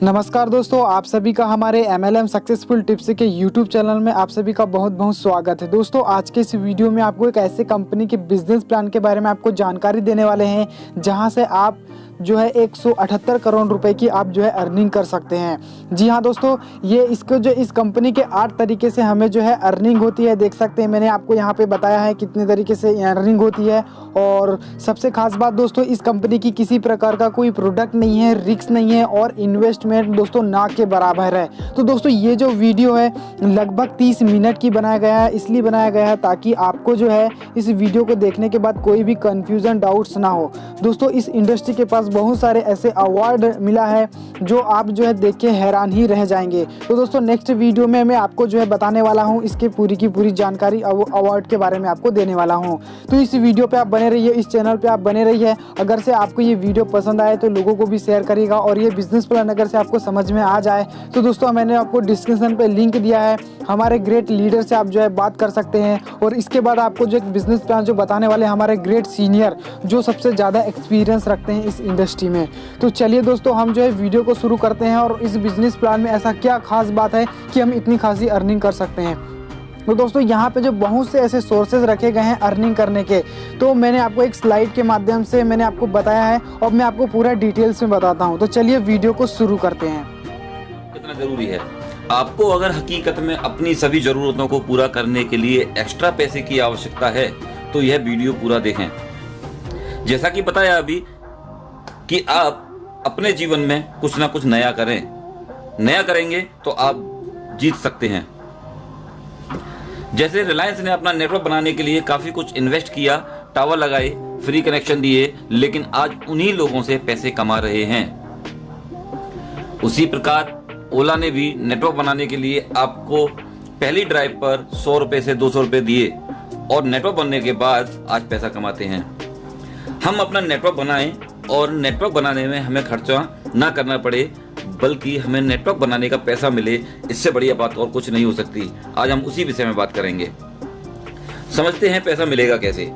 नमस्कार दोस्तों, आप सभी का हमारे MLM सक्सेसफुल टिप्स के YouTube चैनल में आप सभी का बहुत बहुत स्वागत है। दोस्तों, आज के इस वीडियो में आपको एक ऐसे कंपनी के बिजनेस प्लान के बारे में आपको जानकारी देने वाले हैं जहां से आप जो है 178 करोड़ रुपए की आप जो है अर्निंग कर सकते हैं। जी हाँ दोस्तों, ये इस कंपनी के 8 तरीके से हमें जो है अर्निंग होती है। देख सकते हैं, मैंने आपको यहाँ पे बताया है कितने तरीके से अर्निंग होती है। और सबसे खास बात दोस्तों, इस कंपनी की किसी प्रकार का कोई प्रोडक्ट नहीं है, रिस्क नहीं है और इन्वेस्टमेंट दोस्तों ना के बराबर है। तो दोस्तों, ये जो वीडियो है लगभग 30 मिनट की बनाया गया है, इसलिए बनाया गया है ताकि आपको जो है इस वीडियो को देखने के बाद कोई भी कंफ्यूजन डाउट्स ना हो। दोस्तों, इस इंडस्ट्री के पास बहुत सारे ऐसे अवार्ड मिला है जो आप जो है देख के हैरान ही रह जाएंगे। तो दोस्तों, नेक्स्ट वीडियो में मैं आपको जो है बताने वाला हूँ इसके पूरी की पूरी जानकारी अवार्ड के बारे में आपको देने वाला हूँ। तो इस वीडियो पे आप बने रहिए, इस चैनल पे आप बने रहिए। अगर से आपको ये वीडियो पसंद आए तो लोगों को भी शेयर करिएगा। और ये बिजनेस प्लान अगर से आपको समझ में आ जाए तो दोस्तों, मैंने आपको डिस्क्रिप्शन पे लिंक दिया है, हमारे ग्रेट लीडर से आप जो है बात कर सकते हैं। और इसके बाद आपको जो एक बिजनेस प्लान जो बताने वाले हमारे ग्रेट सीनियर जो सबसे ज़्यादा एक्सपीरियंस रखते हैं इस इंडस्ट्री में। तो चलिए दोस्तों, हम जो है वीडियो को शुरू करते हैं। और इस बिजनेस प्लान में ऐसा क्या खास बात है कि हम इतनी खासी अर्निंग कर सकते हैं। तो दोस्तों, यहाँ पे जो बहुत से ऐसे सोर्सेज रखे गए हैं अर्निंग करने के, तो मैंने आपको एक स्लाइड के माध्यम से मैंने आपको बताया है और मैं आपको पूरा डिटेल्स में बताता हूँ। तो चलिए वीडियो को शुरू करते हैं। कितना जरूरी है आपको, अगर हकीकत में अपनी सभी जरूरतों को पूरा करने के लिए एक्स्ट्रा पैसे की आवश्यकता है तो यह वीडियो पूरा देखें। जैसा कि बताया अभी कि आप अपने जीवन में कुछ ना कुछ नया करें, नया करेंगे तो आप जीत सकते हैं। जैसे रिलायंस ने अपना नेटवर्क बनाने के लिए काफी कुछ इन्वेस्ट किया, टावर लगाए, फ्री कनेक्शन दिए, लेकिन आज उन्हीं लोगों से पैसे कमा रहे हैं। उसी प्रकार ओला ने भी नेटवर्क बनाने के लिए आपको पहली ड्राइव पर 100 रुपए से 200 रुपए दिए और नेटवर्क बनने के बाद आज पैसा कमाते हैं। हम अपना नेटवर्क बनाएं और नेटवर्क बनाने में हमें खर्चा ना करना पड़े, बल्कि हमें नेटवर्क बनाने का पैसा मिले, इससे बढ़िया बात और कुछ नहीं हो सकती। आज हम उसी विषय में बात करेंगे। समझते हैं पैसा मिलेगा कैसे।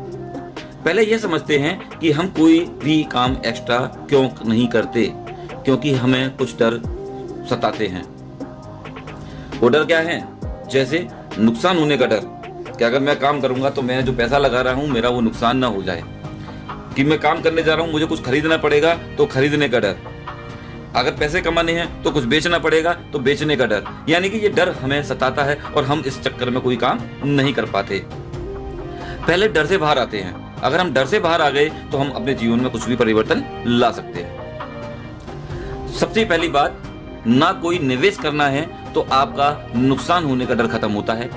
पहले यह समझते हैं कि हम कोई भी काम एक्स्ट्रा क्यों नहीं करते, क्योंकि हमें कुछ डर सताते हैं। वो डर क्या है? जैसे नुकसान होने का डर, कि अगर मैं काम करूंगा तो मैं जो पैसा लगा रहा हूं मेरा वो नुकसान ना हो जाए, कि मैं काम करने जा रहा हूं मुझे कुछ खरीदना पड़ेगा तो खरीदने का डर, अगर पैसे कमाने हैं तो कुछ बेचना पड़ेगा तो बेचने का डर। यानी कि ये डर हमें सताता है और हम इस चक्कर में कोई काम नहीं कर पाते। पहले डर से बाहर आते हैं। अगर हम डर से बाहर आ गए तो हम अपने जीवन में कुछ भी परिवर्तन ला सकते हैं। सबसे पहली बात, ना कोई निवेश करना है तो आपका नुकसान होने का डर खत्म होता है,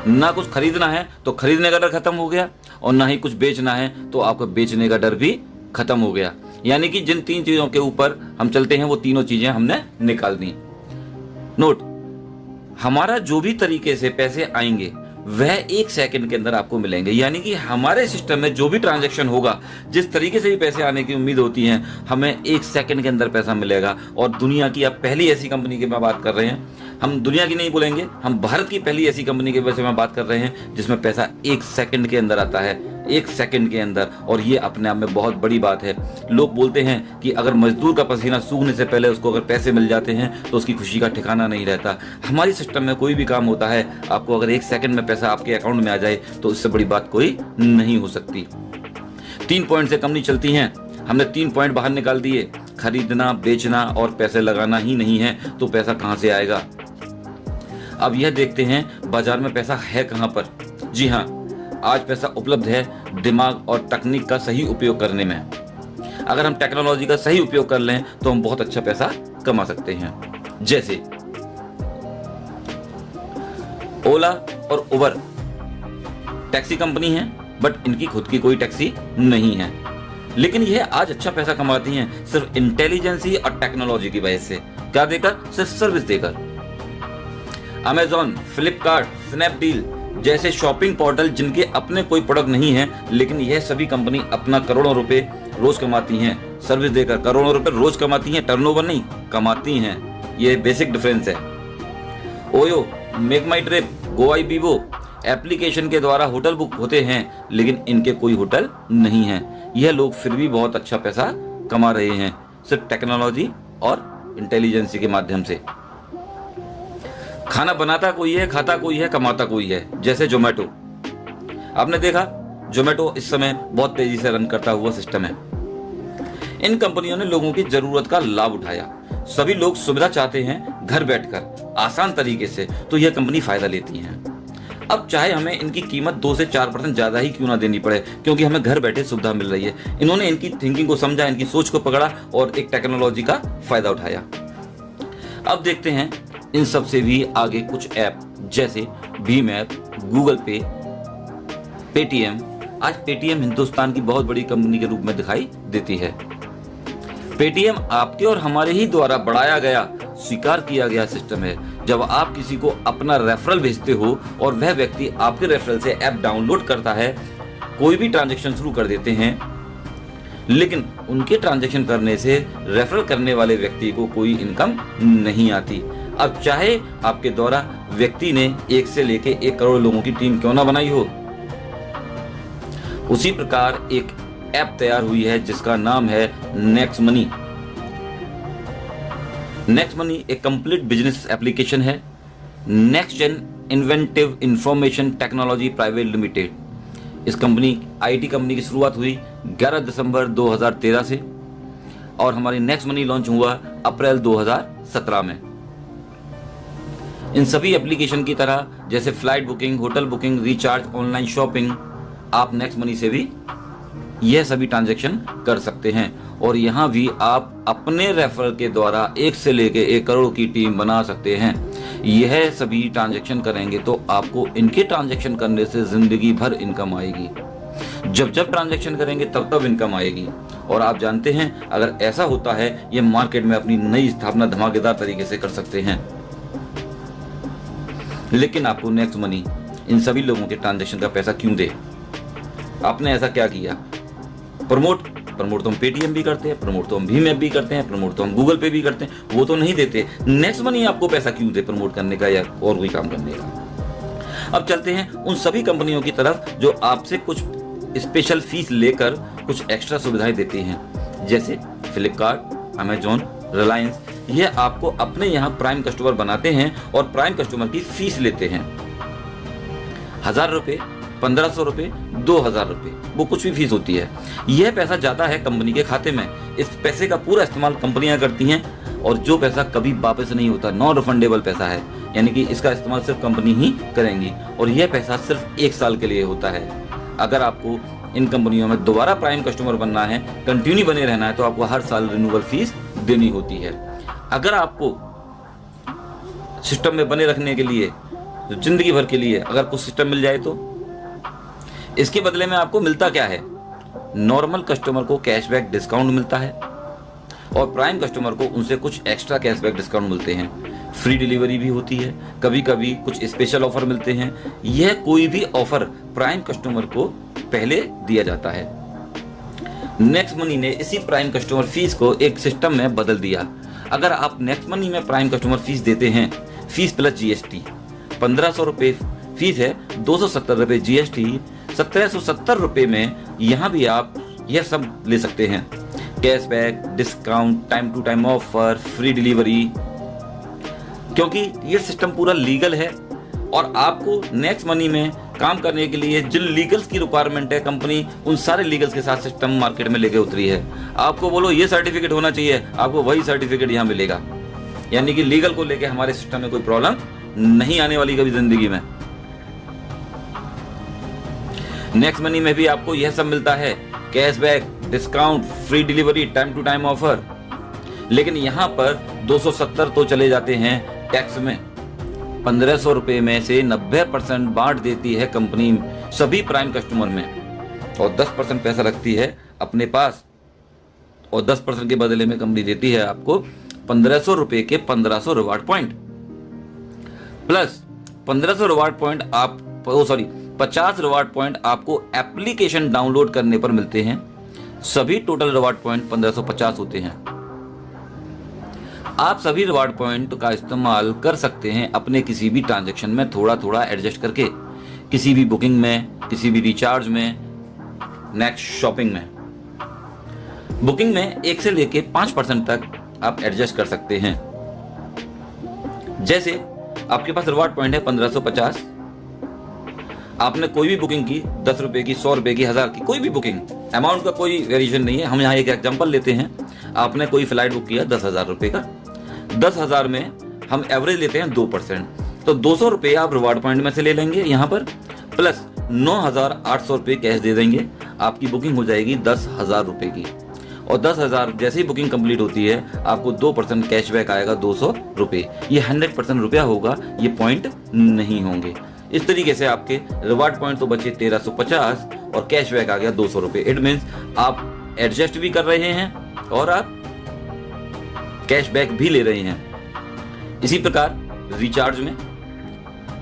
ना कुछ खरीदना है तो खरीदने का डर खत्म हो गया, और ना ही कुछ बेचना है तो आपका बेचने का डर भी खत्म हो गया। यानी कि जिन 3 चीजों के ऊपर हम चलते हैं वो तीनों चीजें हमने निकाल दी। नोट, हमारा जो भी तरीके से पैसे आएंगे वह 1 सेकंड के अंदर आपको मिलेंगे। यानी कि हमारे सिस्टम में जो भी ट्रांजैक्शन होगा, जिस तरीके से भी पैसे आने की उम्मीद होती है, हमें 1 सेकंड के अंदर पैसा मिलेगा। और दुनिया की अब पहली ऐसी कंपनी की मैं बात कर रहे हैं, हम दुनिया की नहीं बोलेंगे, हम भारत की पहली ऐसी कंपनी के बारे में बात कर रहे हैं जिसमें पैसा 1 सेकंड के अंदर आता है, 1 सेकंड के अंदर। और ये अपने आप में बहुत बड़ी बात है। लोग बोलते हैं कि अगर मजदूर का पसीना सूखने से पहले उसको अगर पैसे मिल जाते हैं तो उसकी खुशी का ठिकाना नहीं रहता। हमारी सिस्टम में कोई भी काम होता है, आपको अगर 1 सेकंड में पैसा आपके अकाउंट में आ जाए तो इससे बड़ी बात कोई नहीं हो सकती। 3 पॉइंट से कम नहीं चलती हैं। हमने 3 पॉइंट बाहर निकाल दिए। खरीदना, बेचना और पैसे लगाना ही नहीं है तो पैसा कहां से आएगा। अब यह देखते हैं बाजार में पैसा है कहां पर। जी हाँ, आज पैसा उपलब्ध है दिमाग और तकनीक का सही उपयोग करने में। अगर हम टेक्नोलॉजी का सही उपयोग कर लें तो हम बहुत अच्छा पैसा कमा सकते हैं। जैसे ओला और उबर टैक्सी कंपनी है, बट इनकी खुद की कोई टैक्सी नहीं है, लेकिन यह आज अच्छा पैसा कमाती हैं सिर्फ इंटेलिजेंसी और टेक्नोलॉजी की वजह से। क्या देकर? सिर्फ सर्विस देकर। अमेजॉन, फ्लिपकार्ट, स्नैपडील जैसे शॉपिंग पोर्टल जिनके अपने कोई प्रोडक्ट नहीं है, लेकिन यह सभी कंपनी अपना करोड़ों रुपए रोज कमाती हैं सर्विस देकर। करोड़ों रुपए रोज कमाती हैं, टर्नओवर नहीं कमाती हैं। यह बेसिक डिफरेंस है। ओयो, मेक माई ट्रिप, गोआईबीबो एप्लीकेशन के द्वारा होटल बुक होते हैं, लेकिन इनके कोई होटल नहीं है। यह लोग फिर भी बहुत अच्छा पैसा कमा रहे हैं सिर्फ टेक्नोलॉजी और इंटेलिजेंस के माध्यम से। खाना बनाता कोई है, खाता कोई है, कमाता कोई है। जैसे जोमेटो, आपने देखा जोमेटो इस समय बहुत तेजी से रन करता हुआ सिस्टम है। इन कंपनियों ने लोगों की जरूरत का लाभ उठाया। सभी लोग सुविधा चाहते हैं घर बैठकर आसान तरीके से, तो यह कंपनी फायदा लेती है। अब चाहे हमें इनकी कीमत 2 से 4% ज्यादा ही क्यों ना देनी पड़े, क्योंकि हमें घर बैठे सुविधा मिल रही है। इन्होंने इनकी थिंकिंग को समझा, इनकी सोच को पकड़ा और एक टेक्नोलॉजी का फायदा उठाया। अब देखते हैं इन सब से भी आगे कुछ ऐप, जैसे भीम ऐप, गूगल पे, पेटीएम। आज पेटीएम हिंदुस्तान की बहुत बड़ी कंपनी के रूप में दिखाई देती है। पेटीएम आपके और हमारे ही द्वारा बढ़ाया गया, स्वीकार किया गया सिस्टम है। जब आप किसी को अपना रेफरल भेजते हो और वह व्यक्ति आपके रेफरल से ऐप डाउनलोड करता है, कोई भी ट्रांजैक्शन शुरू कर देते हैं, लेकिन उनके ट्रांजैक्शन करने से रेफरल करने वाले व्यक्ति को कोई इनकम नहीं आती। अब चाहे आपके द्वारा व्यक्ति ने 1 से लेके 1 करोड़ लोगों की टीम क्यों ना बनाई हो, उसी प्रकार एक ऐप तैयार हुई है जिसका नाम है नेक्स्ट मनी। नेक्स्ट मनी एक कंप्लीट बिजनेस एप्लीकेशन है। Next Gen Inventive Information Technology Private Limited. इस कंपनी आईटी कंपनी की शुरुआत हुई 11 दिसंबर 2013 से और हमारी नेक्स्ट मनी लॉन्च हुआ अप्रैल 2017 में। इन सभी एप्लीकेशन की तरह जैसे flight booking, hotel booking, recharge, online shopping, आप नेक्स्ट मनी से भी यह सभी ट्रांजैक्शन कर सकते हैं। और यहां भी आप अपने रेफरल के द्वारा 1 से लेके 1 करोड़ की टीम बना सकते हैं। यह सभी ट्रांजैक्शन करेंगे तो आपको इनके ट्रांजैक्शन करने से जिंदगी भर इनकम आएगी। जब जब ट्रांजैक्शन करेंगे तब तब इनकम आएगी। और आप जानते हैं, अगर ऐसा होता है, ये मार्केट में अपनी नई स्थापना धमाकेदार तरीके से कर सकते हैं। लेकिन आपको नेक्स्ट मनी इन सभी लोगों के ट्रांजैक्शन का पैसा क्यों दे? आपने ऐसा क्या किया? प्रमोट तो हम पेटीएम भी करते हैं, प्रमोट तो हम भीम ऐप भी करते हैं, प्रमोट तो हम गूगल पे भी करते हैं, वो तो नहीं देते। नेक्स्ट मनी आपको पैसा क्यों दे प्रमोट करने का या और कोई काम करने का? अब चलते हैं उन सभी कंपनियों की तरफ जो आपसे कुछ स्पेशल फीस लेकर कुछ एक्स्ट्रा सुविधाएं देती हैं। जैसे फ्लिपकार्ट, अमेजॉन, रिलायंस, यह आपको अपने यहाँ प्राइम कस्टमर बनाते हैं और प्राइम कस्टमर की फीस लेते हैं। 1000 रुपए, 1500 रुपए, 2000 रुपए, वो कुछ भी फीस होती है। यह पैसा जाता है कंपनी के खाते में। इस पैसे का पूरा इस्तेमाल कंपनियां करती हैं और जो पैसा कभी वापस नहीं होता, नॉन रिफंडेबल पैसा है, यानी कि इसका इस्तेमाल सिर्फ कंपनी ही करेंगी। और यह पैसा सिर्फ 1 साल के लिए होता है। अगर आपको इन कंपनियों में दोबारा प्राइम कस्टमर बनना है, कंटिन्यू बने रहना है, तो आपको हर साल रिन्यूअल फीस देनी होती है। अगर आपको सिस्टम में बने रखने के लिए, जिंदगी भर के लिए अगर कुछ सिस्टम मिल जाए तो इसके बदले में आपको मिलता क्या है? नॉर्मल कस्टमर को कैशबैक डिस्काउंट मिलता है और प्राइम कस्टमर को उनसे कुछ एक्स्ट्रा कैशबैक डिस्काउंट मिलते हैं। फ्री डिलीवरी भी होती है, कभी कभी कुछ स्पेशल ऑफर मिलते हैं। यह कोई भी ऑफर प्राइम कस्टमर को पहले दिया जाता है। नेक्स्ट मनी ने इसी प्राइम कस्टमर फीस को एक सिस्टम में बदल दिया। अगर आप नेक्स्ट मनी में प्राइम कस्टमर फीस देते हैं, फीस प्लस जीएसटी 1500 रुपए फीस है, 270 रुपए जीएसटी, 1770 रुपए में यहाँ भी आप यह सब ले सकते हैं। Cashback, discount, time to time offer, free delivery, क्योंकि ये सिस्टम पूरा लीगल है। और आपको नेक्स्ट मनी में काम करने के लिए जिन लीगल्स की रिक्वायरमेंट है, कंपनी उन सारे लीगल्स के साथ सिस्टम मार्केट में लेके उतरी है। आपको बोलो ये सर्टिफिकेट होना चाहिए, आपको वही सर्टिफिकेट यहाँ मिलेगा। यानी कि लीगल को लेके हमारे सिस्टम में कोई प्रॉब्लम नहीं आने वाली कभी जिंदगी में। नेक्स्ट मनी में भी आपको यह सब मिलता है, cashback, discount, free delivery, time to time offer. लेकिन यहाँ पर 270 तो चले जाते हैं टैक्स में। 1500 रुपए में से 90% बांट देती है कंपनी सभी प्राइम कस्टमर में और 10% पैसा रखती है अपने पास। और 10% के बदले में कंपनी देती है आपको 1500 रुपए के 1500 reward point plus 1500 reward point 50 reward point आपको एप्लीकेशन डाउनलोड करने पर मिलते हैं। सभी टोटल रिवार्ड पॉइंट 1550 होते हैं। आप सभी रिवार्ड पॉइंट का इस्तेमाल कर सकते हैं अपने किसी भी ट्रांजैक्शन में थोड़ा थोड़ा एडजस्ट करके, किसी भी बुकिंग में, किसी भी रिचार्ज में, नेक्स्ट शॉपिंग में। बुकिंग में 1 से लेके 5% तक आप एडजस्ट कर सकते हैं। जैसे आपके पास रिवार्ड पॉइंट है 1550, आपने कोई भी बुकिंग की 10 रुपए की, 100 रुपए की, 1000 की, कोई भी बुकिंग, अमाउंट का कोई वेरिएशन नहीं है। हम यहाँ एक एग्जांपल लेते हैं। आपने कोई फ्लाइट बुक किया 10,000 रुपए का, 10,000 में हम एवरेज लेते हैं 2%, तो 200 रुपए आप रिवार्ड पॉइंट में से ले लेंगे यहाँ पर, प्लस 9,800 रुपए कैश दे देंगे। आपकी बुकिंग हो जाएगी 10,000 रुपए की, और 10,000 जैसे ही बुकिंग कंप्लीट होती है आपको 2% कैशबैक आएगा 200 रुपए। ये 100% रुपया होगा, ये पॉइंट नहीं होंगे। इस तरीके से आपके रिवार्ड पॉइंट तो बचे 1350 और कैशबैक आ गया 200 रुपए। इट मीन्स आप एडजस्ट भी कर रहे हैं और आप कैशबैक भी ले रहे हैं। इसी प्रकार रिचार्ज में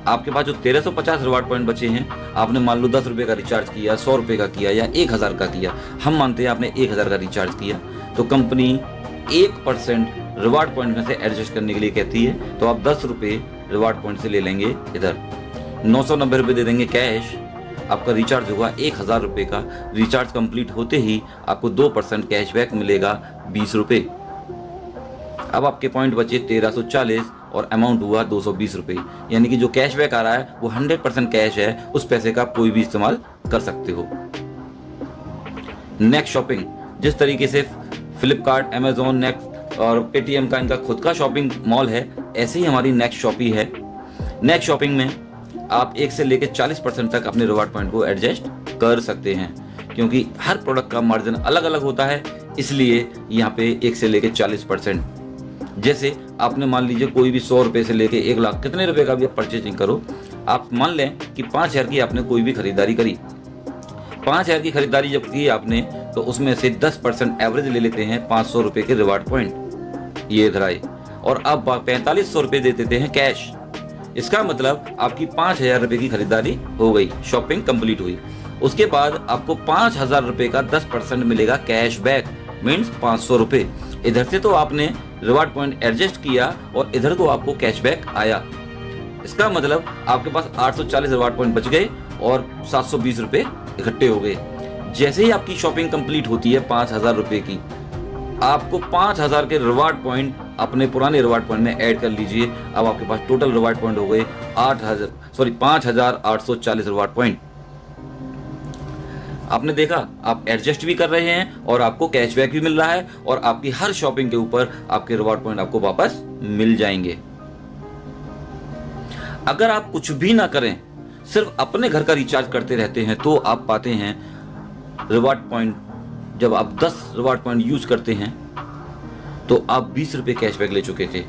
आपके पास जो 1350 रिवार्ड पॉइंट बचे हैं, आपने मान लो 10 रुपए का रिचार्ज किया, 100 रुपए का किया या 1000 का किया, हम मानते हैं आपने 1000 का रिचार्ज किया, तो कंपनी 1% रिवार्ड पॉइंट में से एडजस्ट करने के लिए कहती है। तो आप 10 रुपए रिवार्ड पॉइंट से ले लेंगे, इधर 990 रुपए दे देंगे कैश, आपका रिचार्ज होगा 1000 रुपए का। रिचार्ज कंप्लीट होते ही आपको 2% कैशबैक मिलेगा 20 रुपए। अब आपके पॉइंट बचे 1340 और अमाउंट हुआ 220 रुपए। यानी कि जो कैशबैक आ रहा है वो 100% कैश है, उस पैसे का आप कोई भी इस्तेमाल कर सकते हो। नेक्स्ट शॉपिंग, जिस तरीके से फ्लिपकार्ट, अमेजोन, नेक्स्ट और पेटीएम का इनका खुद का शॉपिंग मॉल है, ऐसे ही हमारी नेक्स्ट शॉपिंग है। नेक्स्ट शॉपिंग में आप 1 से लेकर 40% तक अपने रिवार्ड पॉइंट को एडजस्ट कर सकते हैं, क्योंकि हर प्रोडक्ट का मार्जिन अलग अलग होता है, इसलिए यहाँ पे 1 से लेकर 40%। जैसे आपने मान लीजिए कोई भी 100 रुपए से लेके 1 लाख, कितने रुपए का भी आप परचेजिंग करो, आप मान लें कि 5,000 की आपने कोई भी खरीदारी करी। 5,000 की खरीदारी जब की आपने, तो उसमें से 10% एवरेज ले लेते हैं 500 रुपए के रिवार्ड पॉइंट, ये इधर आए, और अब 4500 रुपए दे देते हैं कैश। इसका मतलब आपकी 5,000 रुपए की खरीदारी हो गई, शॉपिंग कंप्लीट हुई। उसके बाद आपको 5,000 रुपए का 10% मिलेगा कैशबैक, मीन्स 500 रुपए। इधर से तो आपने रिवार्ड पॉइंट एडजस्ट किया और इधर तो आपको कैशबैक आया। इसका मतलब आपके पास 840 रिवार्ड पॉइंट बच गए और 720 रुपए इकट्ठे हो गए। जैसे ही आपकी शॉपिंग कंप्लीट होती है 5,000 रुपए की, आपको 5,000 के रिवार्ड पॉइंट अपने पुराने रिवार्ड पॉइंट में ऐड कर लीजिए। अब आपके पास टोटल रिवार्ड पॉइंट हो गए 5,840 रिवार्ड पॉइंट। आपने देखा, आप एडजस्ट भी कर रहे हैं और आपको कैशबैक भी मिल रहा है, और आपकी हर शॉपिंग के ऊपर आपके रिवार्ड पॉइंट आपको वापस मिल जाएंगे। अगर आप कुछ भी ना करें, सिर्फ अपने घर का रिचार्ज करते रहते हैं, तो आप पाते हैं रिवार्ड पॉइंट, जब आप 10 रिवार्ड पॉइंट यूज करते हैं तो आप 20 रुपए कैशबैक ले चुके थे।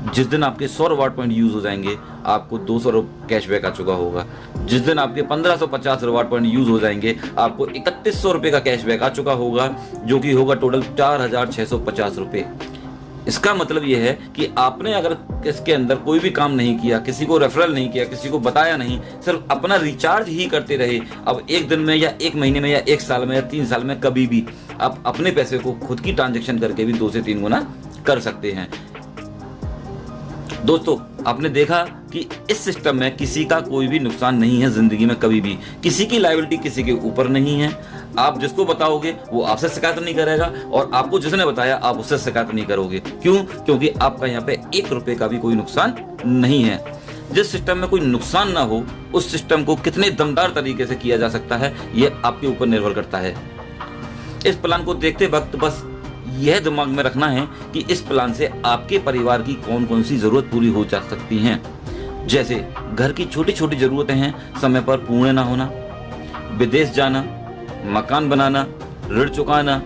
जिस दिन आपके 100 रिवार्ड पॉइंट यूज हो जाएंगे, आपको 200 कैशबैक आ चुका होगा। जिस दिन आपके 1550 रिवार्ड पॉइंट यूज हो जाएंगे, आपको 3100 रुपए का कैशबैक आ चुका होगा, जो कि होगा टोटल 4,650 रुपए। इसका मतलब यह है कि आपने अगर इसके अंदर कोई भी काम नहीं किया, किसी को रेफरल नहीं किया, किसी को बताया नहीं, सिर्फ अपना रिचार्ज ही करते रहे, अब एक दिन में या एक महीने में या 1 साल में या 3 साल में कभी भी आप अपने पैसे को खुद की ट्रांजैक्शन करके भी 2 से 3 गुना कर सकते हैं। दोस्तों, आपने देखा कि इस सिस्टम में किसी का कोई भी नुकसान नहीं है जिंदगी में, कभी भी किसी की लायबिलिटी किसी के ऊपर नहीं है। आप जिसको बताओगे वो आपसे शिकायत नहीं करेगा, और आपको जिसने बताया आप उससे शिकायत नहीं करोगे। क्यों? क्योंकि आपका यहाँ पे 1 रुपए का भी कोई नुकसान नहीं है। जिस सिस्टम में कोई नुकसान ना हो, उस सिस्टम को कितने दमदार तरीके से किया जा सकता है, ये आपके ऊपर निर्भर करता है। इस प्लान को देखते वक्त बस यह दिमाग में रखना है कि इस प्लान से आपके परिवार की कौन कौन सी जरूरत पूरी हो जा सकती हैं। जैसे घर की छोटी छोटी जरूरतें हैं, समय पर पूर्ण ना होना, विदेश जाना, मकान बनाना, ऋण चुकाना,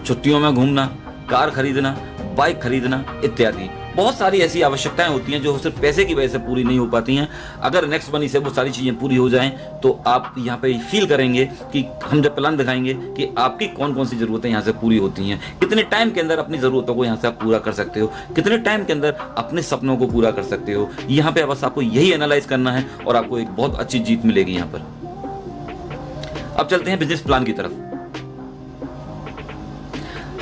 छुट्टियों में घूमना, कार खरीदना, बाइक खरीदना इत्यादि। बहुत सारी ऐसी आवश्यकताएं होती हैं जो सिर्फ पैसे की वजह से पूरी नहीं हो पाती हैं। अगर नेक्स्ट मनी से वो सारी चीजें पूरी हो जाएं, तो आप यहाँ पे फील करेंगे कि हम जब प्लान दिखाएंगे कि आपकी कौन कौन सी जरूरतें यहाँ से पूरी होती हैं, कितने टाइम के अंदर अपनी जरूरतों को यहाँ से आप पूरा कर सकते हो, कितने टाइम के अंदर अपने सपनों को पूरा कर सकते हो। यहाँ पे बस आपको यही एनालाइज करना है और आपको एक बहुत अच्छी जीत मिलेगी यहाँ पर। अब चलते हैं बिजनेस प्लान की तरफ।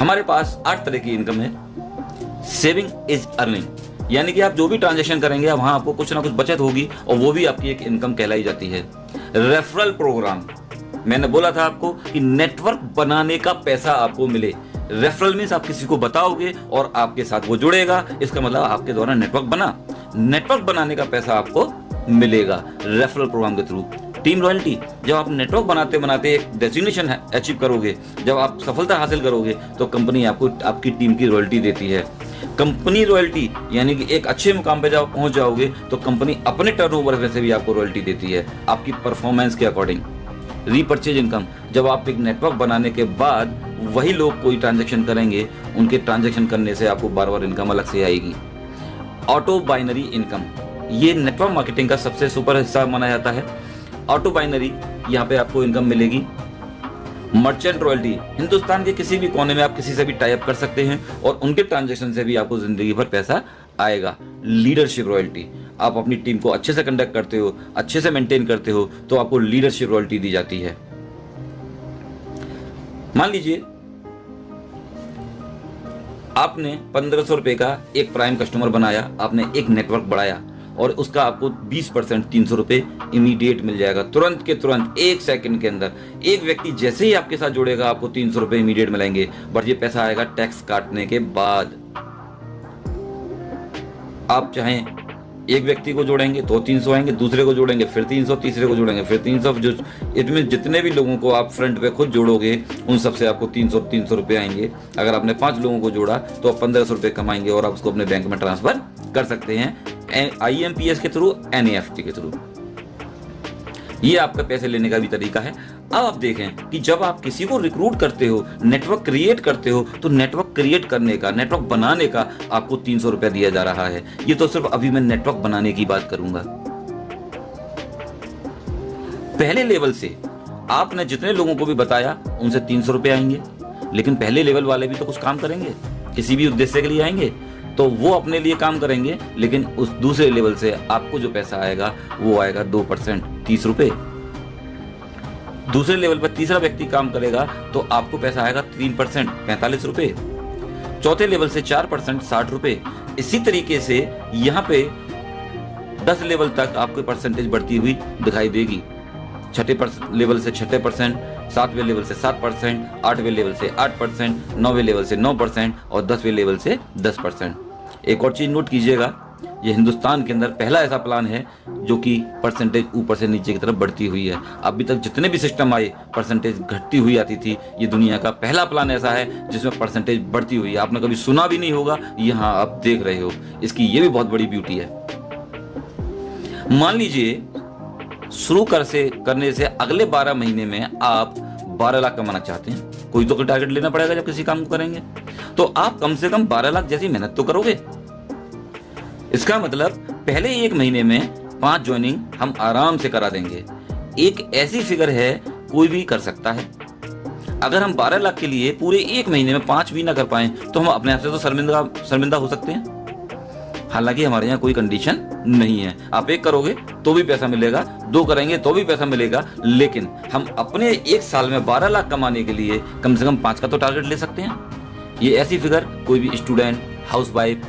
हमारे पास 8 तरह की इनकम है। सेविंग इज अर्निंग, यानी कि आप जो भी ट्रांजैक्शन करेंगे वहां आपको कुछ ना कुछ बचत होगी, और वो भी आपकी एक इनकम कहलाई जाती है। रेफरल प्रोग्राम, मैंने बोला था आपको कि नेटवर्क बनाने का पैसा आपको मिले। रेफरल मीन्स आप किसी को बताओगे और आपके साथ वो जुड़ेगा, इसका मतलब आपके द्वारा नेटवर्क बना। नेटवर्क बनाने का पैसा आपको मिलेगा रेफरल प्रोग्राम के थ्रू। टीम रॉयल्टी, जब आप नेटवर्क बनाते बनाते एक डेस्टिनेशन अचीव करोगे, जब आप सफलता हासिल करोगे तो कंपनी आपको आपकी टीम की रॉयल्टी देती है। कंपनी रॉयल्टी यानी कि एक अच्छे मुकाम पे जब पहुंच जाओगे तो कंपनी अपने टर्नओवर में से भी आपको रॉयल्टी देती है आपकी परफॉर्मेंस के अकॉर्डिंग। रीपर्चेज इनकम, जब आप एक नेटवर्क बनाने के बाद वही लोग कोई ट्रांजैक्शन करेंगे, उनके ट्रांजैक्शन करने से आपको बार बार इनकम अलग से आएगी। ऑटो बाइनरी इनकम, ये नेटवर्क मार्केटिंग का सबसे सुपर हिस्सा माना जाता है। ऑटो बाइनरी, यहाँ पे आपको इनकम मिलेगी। मर्चेंट रॉयल्टी, हिंदुस्तान के किसी भी कोने में आप किसी से भी टाई अप कर सकते हैं और उनके ट्रांजैक्शन से भी आपको जिंदगी भर पैसा आएगा। लीडरशिप रॉयल्टी, आप अपनी टीम को अच्छे से कंडक्ट करते हो, अच्छे से मेंटेन करते हो तो आपको लीडरशिप रॉयल्टी दी जाती है। मान लीजिए आपने 1500 रुपए का एक प्राइम कस्टमर बनाया, आपने एक नेटवर्क बढ़ाया और उसका आपको 20% 300 रुपए इमीडिएट मिल जाएगा, तुरंत के तुरंत, एक सेकंड के अंदर। एक व्यक्ति जैसे ही आपके साथ जुड़ेगा आपको 300 रुपए इमीडिएट मिलेंगे, बट ये पैसा आएगा टैक्स काटने के बाद। आप चाहें एक व्यक्ति को जोड़ेंगे तो 300 आएंगे, दूसरे को जोड़ेंगे फिर 300, तीसरे को जोड़ेंगे फिर 300, जो इसमें जितने भी लोगों को आप फ्रंट पे खुद जोड़ोगे उन सबसे आपको 300 रुपए आएंगे। अगर आपने 5 लोगों को जोड़ा तो आप 1500 रुपए कमाएंगे और आप उसको अपने बैंक में ट्रांसफर कर सकते हैं IMPS के थ्रू, NEFT के थ्रू। ये आपका पैसे लेने का भी तरीका है। अब आप देखें कि जब आप किसी को रिक्रूट करते हो, नेटवर्क क्रिएट करते हो, तो नेटवर्क क्रिएट करने का, नेटवर्क बनाने का आपको 300 रुपया दिया जा रहा है। ये तो सिर्फ अभी मैं नेटवर्क बनाने की बात करूंगा। पहले लेवल से आपने जितने लोगों को भी बताया उनसे 300 रुपए आएंगे, लेकिन पहले लेवल वाले भी तो कुछ काम करेंगे, किसी भी उद्देश्य के लिए आएंगे, तो वो अपने लिए काम करेंगे, लेकिन उस दूसरे लेवल से आपको जो पैसा आएगा वो आएगा 2%, 30 रुपए। दूसरे लेवल पर तीसरा व्यक्ति काम करेगा तो आपको पैसा आएगा 3%, 45 रुपए। चौथे लेवल से 4%, 60 रुपए। इसी तरीके से यहाँ पे 10 लेवल तक आपको परसेंटेज बढ़ती हुई दिखाई देगी। छठे लेवल से 6%, 7वें लेवल से 7%, 8वें लेवल से 8%, 9वें लेवल से 9% और 10वें लेवल से 10%। एक और चीज नोट कीजिएगा, ये हिंदुस्तान के अंदर पहला ऐसा प्लान है जो कि परसेंटेज ऊपर से नीचे की तरफ बढ़ती हुई है। अभी तक जितने भी सिस्टम आए परसेंटेज घटती हुई आती थी, ये दुनिया का पहला प्लान ऐसा है जिसमें परसेंटेज बढ़ती हुई है। आपने कभी सुना भी नहीं होगा, यहाँ आप देख रहे हो। इसकी ये भी बहुत बड़ी ब्यूटी है। मान लीजिए शुरू करने से अगले 12 महीने में आप 12 लाख कमाना चाहते हैं, कोई तो टारगेट लेना पड़ेगा जब किसी काम को करेंगे, तो आप कम से कम 12 लाख जैसी मेहनत तो करोगे। इसका मतलब पहले 1 महीने में 5 ज्वाइनिंग हम आराम से करा देंगे। एक ऐसी फिगर है कोई भी कर सकता है। अगर हम 12 लाख के लिए पूरे 1 महीने में 5 भी ना कर पाए तो हम अपने आप से तो शर्मिंदा हो सकते हैं। हालांकि हमारे यहाँ कोई कंडीशन नहीं है, आप 1 करोगे तो भी पैसा मिलेगा, 2 करेंगे तो भी पैसा मिलेगा, लेकिन हम अपने 1 साल में 12 लाख कमाने के लिए कम से कम 5 का तो टारगेट ले सकते हैं। ये ऐसी फिगर कोई भी student, housewife,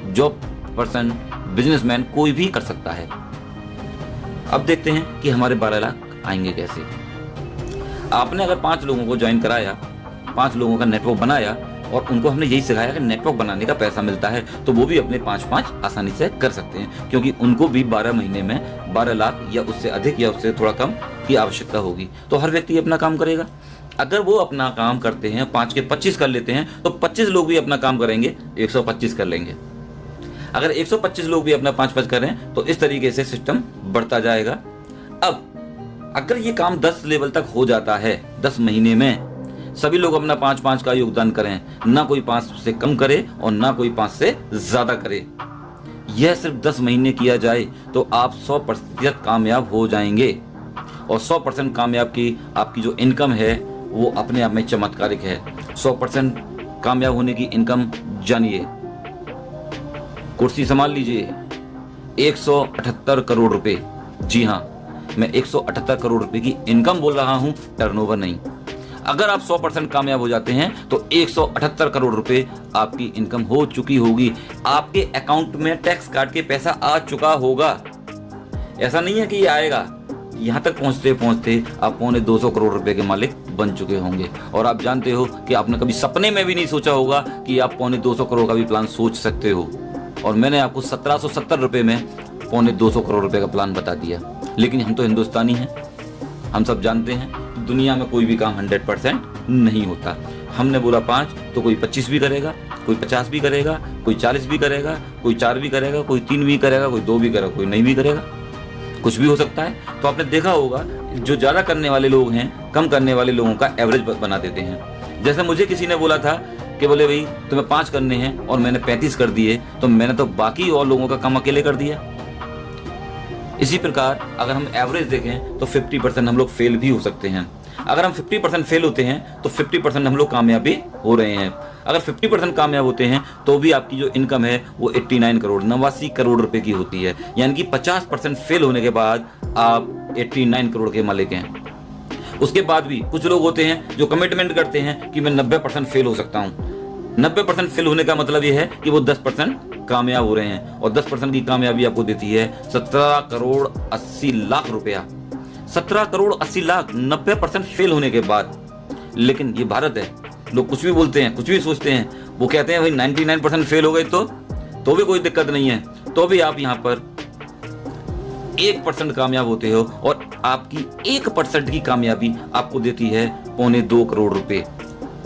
job person, businessman कोई भी कर सकता है। अब देखते हैं कि हमारे 12 लाख आएंगे कैसे। आपने अगर 5 लोगों को ज्वाइन कराया, 5 लोगों का नेटवर्क बनाया और उनको हमने यही सिखाया कि नेटवर्क बनाने का पैसा मिलता है, तो वो भी अपने 5-5 आसानी से कर सकते हैं, क्योंकि उनको भी 12 महीने में 12 लाख या उससे अधिक या उससे थोड़ा कम की आवश्यकता होगी। तो हर व्यक्ति अपना काम करेगा। अगर वो अपना काम करते हैं, 5 के 25 कर लेते हैं, तो 25 लोग भी अपना काम करेंगे, 125 कर लेंगे। अगर 125 लोग भी अपना 5-5 करें तो इस तरीके से सिस्टम बढ़ता जाएगा। अब अगर ये काम 10 लेवल तक हो जाता है, 10 महीने में सभी लोग अपना 5-5 का योगदान करें, ना कोई 5 से कम करे और ना कोई 5 से ज्यादा करे, यह सिर्फ 10 महीने किया जाए तो आप 100% कामयाब हो जाएंगे। और 100% कामयाब की आपकी जो इनकम है वो अपने आप में चमत्कारिक है। 100% कामयाब होने की इनकम जानिए, कुर्सी संभाल लीजिए, 178 करोड़ रुपए। जी हाँ, मैं 178 करोड़ रुपए की इनकम बोल रहा हूं, टर्नओवर नहीं। अगर आप 100% कामयाब हो जाते हैं तो 178 करोड़ रुपए आपकी इनकम हो चुकी होगी, आपके अकाउंट में टैक्स काट के पैसा आ चुका होगा। ऐसा नहीं है कि ये आएगा, यहां तक पहुंचते पहुंचते आप 225 करोड़ रुपए के मालिक बन चुके होंगे। और आप जानते हो कि आपने कभी सपने में भी नहीं सोचा होगा कि आप 250 करोड़ का भी प्लान सोच सकते हो। और मैंने आपको 1770 रुपये में 250 करोड़ रुपए का प्लान बता दिया। लेकिन हम तो हिंदुस्तानी हैं, हम सब जानते हैं कि दुनिया में कोई भी काम 100% नहीं होता। हमने बोला 5 तो कोई 25 भी करेगा, कोई 50 भी करेगा, कोई 40 भी करेगा, कोई 4 भी करेगा, कोई 3 भी करेगा, कोई 2 भी करेगा, कोई नहीं भी करेगा, कुछ भी हो सकता है। तो आपने देखा होगा जो ज़्यादा करने वाले लोग हैं कम करने वाले लोगों का एवरेज बना देते हैं। जैसे मुझे किसी ने बोला था कि बोले भाई तुम्हें 5 करने हैं और मैंने 35 कर दिए, तो मैंने तो बाकी और लोगों का काम अकेले कर दिया। इसी प्रकार अगर हम एवरेज देखें तो 50% हम लोग फेल भी हो सकते हैं। अगर हम 50% फेल होते हैं तो 50% हम लोग कामयाब भी हो रहे हैं। अगर 50% कामयाब होते हैं तो भी आपकी जो इनकम है वो 89 करोड़ 89 करोड़ रुपए की होती है। यानी कि 50% फेल होने के बाद आप 89 करोड़ के मालिक हैं। उसके बाद भी कुछ लोग होते हैं जो कमिटमेंट करते हैं कि मैं 90% फेल हो सकता हूँ। 90% फेल होने का मतलब यह है कि वो 10% कामयाब हो रहे हैं, और 10% की कामयाबी आपको देती है 17 करोड़ 80 लाख रुपया। 17 करोड़ 80 लाख 90% फेल होने के बाद। लेकिन ये भारत है, लोग कुछ भी बोलते हैं, कुछ भी सोचते हैं। वो कहते हैं भाई 99% फेल हो गए तो भी कोई दिक्कत नहीं है, तो भी आप यहाँ पर 1% कामयाब होते हो, और आपकी 1% की कामयाबी आपको देती है 2.25 करोड़ रुपए,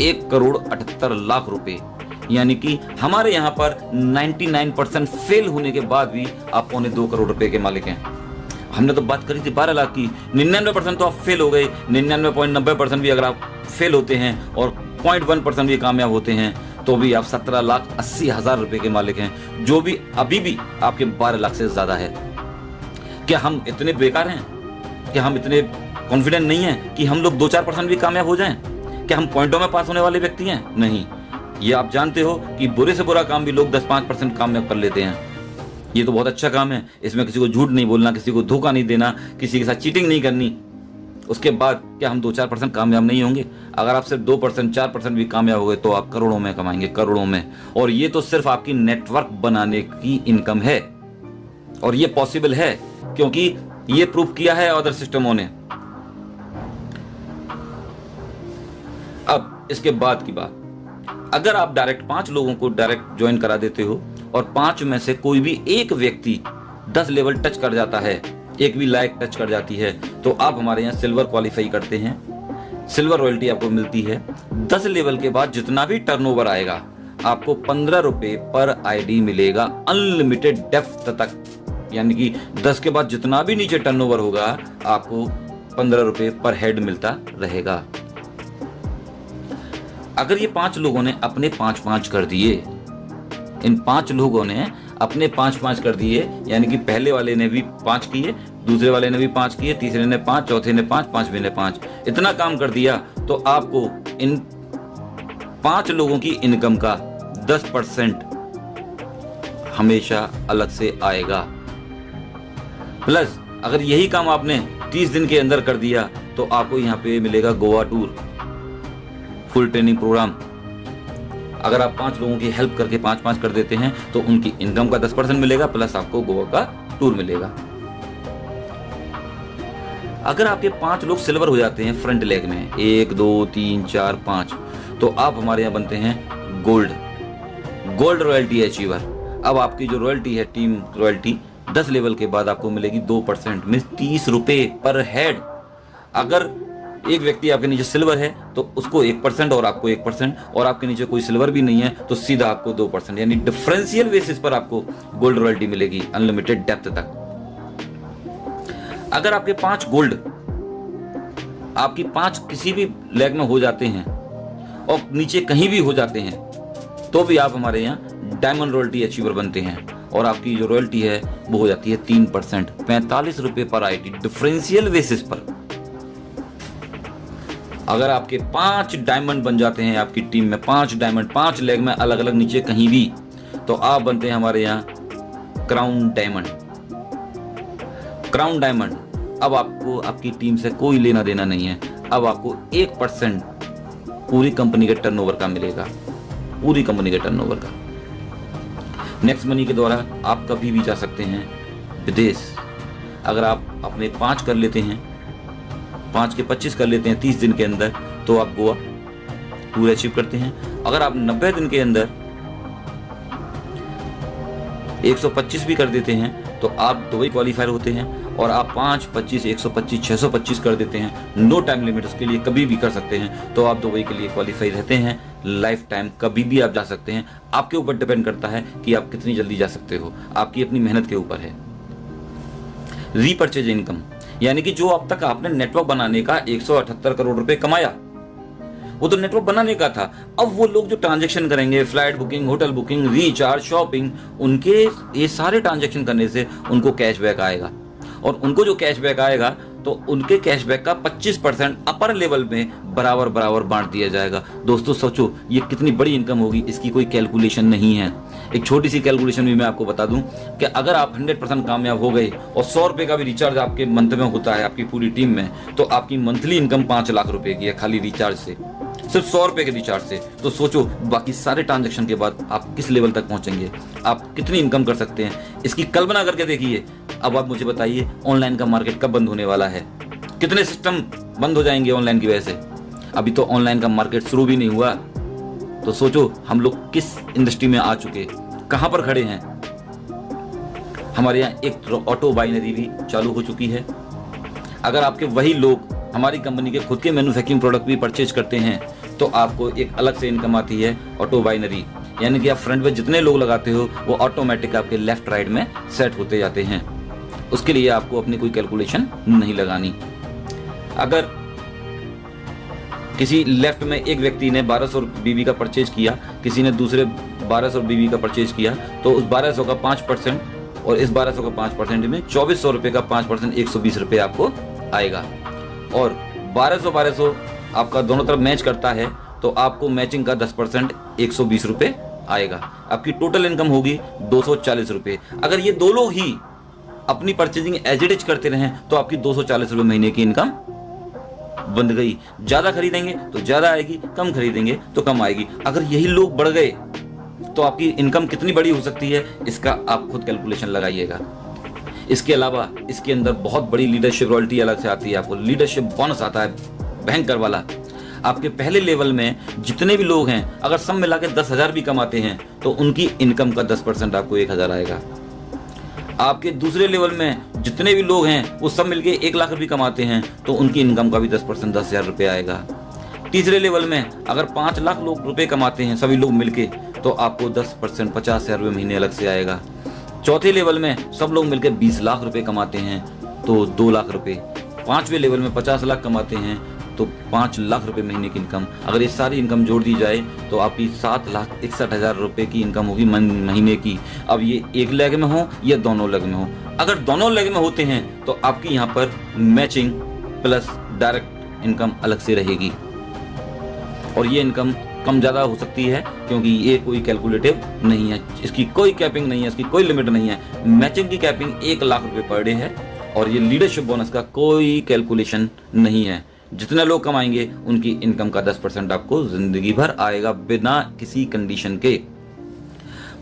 1 करोड़ 78 लाख रुपए। यानी कि हमारे यहाँ पर 99% फेल होने के बाद भी आप 2.25 करोड़ रुपए के मालिक हैं। हमने तो बात करी थी 12 लाख की। 99% तो आप फेल हो गए, 99.90% भी अगर आप फेल होते हैं और 0.1% भी कामयाब होते हैं तो भी आप 17,80,000 रुपए के मालिक हैं, जो भी अभी भी आपके 12 लाख से ज्यादा है। क्या हम इतने बेकार हैं? क्या हम इतने कॉन्फिडेंट नहीं हैं कि हम लोग 2-4% भी कामयाब हो जाएं? क्या हम पॉइंटों में पास होने वाले व्यक्ति हैं? नहीं। ये आप जानते हो कि बुरे से बुरा काम भी लोग 10-5% कामयाब कर लेते हैं। ये तो बहुत अच्छा काम है, इसमें किसी को झूठ नहीं बोलना, किसी को धोखा नहीं देना, किसी के साथ चीटिंग नहीं करनी। उसके बाद क्या हम 2-4% कामयाब नहीं होंगे? अगर आप सिर्फ 2% 4% भी कामयाब हो गए तो आप करोड़ों में कमाएंगे, करोड़ों में। और ये तो सिर्फ आपकी नेटवर्क बनाने की इनकम है, और ये पॉसिबल है क्योंकि ये प्रूव किया है अदर सिस्टमों ने। अब इसके बाद की बात, अगर आप डायरेक्ट 5 लोगों को डायरेक्ट ज्वाइन करा देते हो और 5 में से कोई भी एक व्यक्ति 10 लेवल टच कर जाता है, एक भी लायक टच कर जाती है, तो आप हमारे यहाँ सिल्वर क्वालिफाई करते हैं। सिल्वर रॉयल्टी आपको मिलती है। 10 लेवल के बाद जितना भी टर्नओवर आएगा आपको 15 रुपए पर आईडी मिलेगा, अनलिमिटेड डेप्थ तक। यानी कि 10 के बाद जितना भी नीचे टर्नओवर होगा आपको 15 रुपए पर हेड मिलता रहेगा। अगर ये 5 लोगों ने अपने 5-5 कर दिए, इन 5 लोगों ने अपने 5-5 कर दिए, यानी कि पहले वाले ने भी 5 किए, दूसरे वाले ने भी 5 किए, तीसरे ने 5, चौथे ने 5, 5वें ने 5, इतना काम कर दिया, तो आपको इन 5 लोगों की इनकम का 10% हमेशा अलग से आएगा। प्लस अगर यही काम आपने 30 दिन के अंदर कर दिया तो आपको यहाँ पे मिलेगा Goa tour, full training program. अगर आप 5 लोगों की हेल्प करके 5-5 कर देते हैं तो उनकी इनकम का 10% मिलेगा, प्लस आपको गोवा का टूर मिलेगा। अगर आपके 5 लोग सिल्वर हो जाते हैं फ्रंट लेग में, 1 2 3 4 5, तो आप हमारे यहाँ बनते हैं गोल्ड रॉयल्टी अचीवर। अब आपकी जो रॉयल्टी है, टीम रॉयल्टी, 10 लेवल के बाद आपको मिलेगी 2%, मींस 30 रुपए पर हेड। अगर एक व्यक्ति आपके नीचे सिल्वर है तो उसको 1% और आपको 1%, और आपके नीचे कोई सिल्वर भी नहीं है तो सीधा आपको 2%, यानी डिफरेंशियल बेसिस पर आपको गोल्ड रॉयल्टी मिलेगी अनलिमिटेड डेप्थ तक। अगर आपके 5 गोल्ड, आपकी 5 किसी भी लेग में हो जाते हैं और नीचे कहीं भी हो जाते हैं, तो भी आप हमारे यहाँ डायमंड रॉयल्टी अचीवर बनते हैं, और आपकी जो रॉयल्टी है वो हो जाती है 3%, 45 रुपए पर आईडी, डिफरेंशियल बेसिस पर। अगर आपके 5 डायमंड बन जाते हैं, आपकी टीम में 5 डायमंड, 5 लेग में अलग अलग नीचे कहीं भी, तो आप बनते हैं हमारे यहाँ क्राउन डायमंड। क्राउन डायमंड, अब आपको आपकी टीम से कोई लेना देना नहीं है। अब आपको 1% पूरी कंपनी के टर्नओवर का मिलेगा, पूरी कंपनी के टर्नओवर का। नेक्स्ट मनी के द्वारा आप कभी भी जा सकते हैं विदेश। अगर आप अपने 5 कर लेते हैं, 5 के 25 कर लेते हैं 30 दिन के अंदर, तो आप गोवा पूरे अचीव करते हैं। अगर आप 90 दिन के अंदर 125 भी कर देते हैं तो आप दुबई क्वालिफायर होते हैं। और आप 5, 25, 125, 625 कर देते हैं, नो टाइम लिमिट, उसके लिए कभी भी कर सकते हैं, तो आप दुबई के लिए क्वालिफाई रहते हैं। लाइफ टाइम कभी भी आप जा सकते हैं। आपके ऊपर डिपेंड करता है कि आप कितनी जल्दी जा सकते हो, आपकी अपनी मेहनत के ऊपर है। रीपर्चेज इनकम, यानी कि जो अब तक आपने नेटवर्क बनाने का 178 करोड़ रुपए कमाया, वो तो नेटवर्क बनाने का था। अब वो लोग जो ट्रांजैक्शन करेंगे, flight booking, hotel booking, recharge, shopping, उनके ये सारे ट्रांजैक्शन करने से उनको कैशबैक आएगा। और उनको जो कैशबैक आएगा तो उनके कैशबैक का 25% अपर लेवल में बराबर बराबर बांट दिया जाएगा। दोस्तों सोचो ये कितनी बड़ी इनकम होगी, इसकी कोई कैलकुलेशन नहीं है। एक छोटी सी कैलकुलेशन भी मैं आपको बता दूं कि अगर आप 100% कामयाब हो गए और 100 रुपए का भी रिचार्ज आपके मंथ में होता है आपकी पूरी टीम में, तो आपकी मंथली इनकम 5 लाख रुपए की है खाली रिचार्ज से, सिर्फ 100 रुपए के रिचार्ज से। तो सोचो बाकी सारे ट्रांजैक्शन के बाद आप किस लेवल तक पहुंचेंगे, आप कितनी इनकम कर सकते हैं, इसकी कल्पना करके देखिए। अब आप मुझे बताइए ऑनलाइन का मार्केट कब बंद होने वाला है, कितने सिस्टम बंद हो जाएंगे ऑनलाइन की वजह से। अभी तो ऑनलाइन का मार्केट शुरू भी नहीं हुआ, तो सोचो हम लोग किस इंडस्ट्री में आ चुके, कहां पर खड़े हैं। हमारे यहाँ एक ऑटो बाइनरी भी चालू हो चुकी है। अगर आपके वही लोग हमारी कंपनी के खुद के मैन्युफैक्चरिंग प्रोडक्ट भी परचेज करते हैं तो आपको एक अलग से इनकम आती है ऑटो बाइनरी, यानी कि आप फ्रंट में जितने लोग लगाते हो वो ऑटोमेटिक आपके लेफ्ट राइट में सेट होते जाते हैं। उसके लिए आपको अपनी कोई कैलकुलेशन नहीं लगानी। अगर किसी लेफ्ट में एक व्यक्ति ने 1200 बीबी का परचेज किया, किसी ने दूसरे 1200 बीबी का परचेज किया, तो उस 1200 का 5% और इस 1200 का 5% में 2400 रुपए का 5% 120 रुपए आपको आएगा। और 1200 आपका दोनों तरफ मैच करता है तो आपको मैचिंग का 10% 120 रुपए आएगा। आपकी टोटल इनकम होगी 240 रुपए। अगर ये दो लोग ही अपनी परचेजिंग एज इट इज करते रहें तो आपकी 240 रुपए महीने की इनकम बन गई। ज्यादा खरीदेंगे तो ज्यादा आएगी, कम खरीदेंगे तो कम आएगी। अगर यही लोग बढ़ गए तो आपकी इनकम कितनी बड़ी हो सकती है, इसका आप खुद कैलकुलेशन लगाइएगा। इसके अलावा इसके अंदर बहुत बड़ी लीडरशिप रॉयल्टी अलग से आती है, आपको लीडरशिप बोनस आता है भयंकर वाला। आपके पहले लेवल में जितने भी लोग हैं अगर सब मिला के 10,000 भी कमाते हैं तो उनकी इनकम का 10% आपको 1,000 आएगा। आपके दूसरे लेवल में जितने भी लोग हैं वो सब मिलके 1 लाख रुपए कमाते हैं तो उनकी इनकम का भी 10% 10,000 रुपये आएगा। तीसरे लेवल में अगर 5 लाख लोग रुपए कमाते हैं सभी लोग मिलके तो आपको 10% 50,000 रुपये महीने अलग से आएगा। चौथे लेवल में सब लोग मिलकर 20 लाख रुपए कमाते हैं तो 2 लाख रुपए। पांचवें लेवल में 50 लाख कमाते हैं तो 5 लाख रुपए महीने की इनकम। अगर ये सारी इनकम जोड़ दी जाए तो आपकी 7,61,000 रुपए की इनकम होगी महीने की। अब ये एक लेग में हो या दोनों लेग में हो, अगर दोनों लेग में होते हैं तो आपकी यहाँ पर मैचिंग प्लस डायरेक्ट इनकम अलग से रहेगी। और ये इनकम कम ज़्यादा हो सकती है क्योंकि ये कोई कैलकुलेटिव नहीं है, इसकी कोई कैपिंग नहीं है, इसकी कोई लिमिट नहीं है। मैचिंग की कैपिंग 1 लाख रुपए पर डे है और ये लीडरशिप बोनस का कोई कैलकुलेशन नहीं है। जितने लोग कमाएंगे उनकी इनकम का 10% आपको जिंदगी भर आएगा बिना किसी कंडीशन के।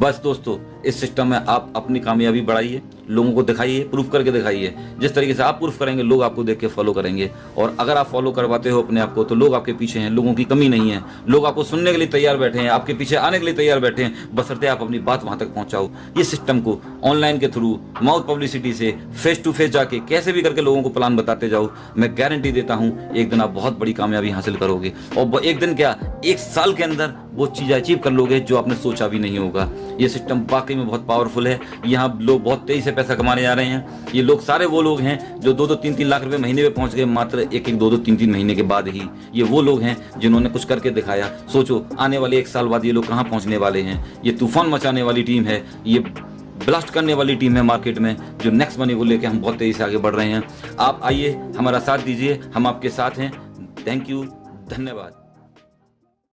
बस दोस्तों इस सिस्टम में आप अपनी कामयाबी बढ़ाइए, लोगों को दिखाइए, प्रूफ करके दिखाइए। जिस तरीके से आप प्रूफ करेंगे लोग आपको देख के फॉलो करेंगे। और अगर आप फॉलो करवाते हो अपने आप को तो लोग आपके पीछे हैं, लोगों की कमी नहीं है। लोग आपको सुनने के लिए तैयार बैठे हैं, आपके पीछे आने के लिए तैयार बैठे हैं, बशर्ते आप अपनी बात वहां तक पहुंचाओ। ये सिस्टम को ऑनलाइन के थ्रू, माउथ पब्लिसिटी से, फेस टू फेस जाके कैसे भी करके लोगों को प्लान बताते जाओ। मैं गारंटी देता हूं एक दिन आप बहुत बड़ी कामयाबी हासिल करोगे। और एक दिन क्या, 1 साल के अंदर वो चीज अचीव कर लोगे जो आपने सोचा भी नहीं होगा। ये सिस्टम वाकई में बहुत पावरफुल है। यहाँ लोग बहुत तेजी से पैसा कमाने जा रहे हैं। ये लोग सारे वो लोग हैं जो 2-2, 3-3 लाख रुपए महीने में पहुंच गए मात्र 1-1, 2-2, 3-3 महीने के बाद ही। ये वो लोग हैं जिन्होंने कुछ करके दिखाया। सोचो आने वाले 1 साल बाद ये लोग कहाँ पहुंचने वाले हैं। ये तूफान मचाने वाली टीम है, ये ब्लास्ट करने वाली टीम है मार्केट में, जो नेक्स्ट मनी को लेकर हम बहुत तेजी से आगे बढ़ रहे हैं। आप आइए, हमारा साथ दीजिए, हम आपके साथ हैं। थैंक यू, धन्यवाद।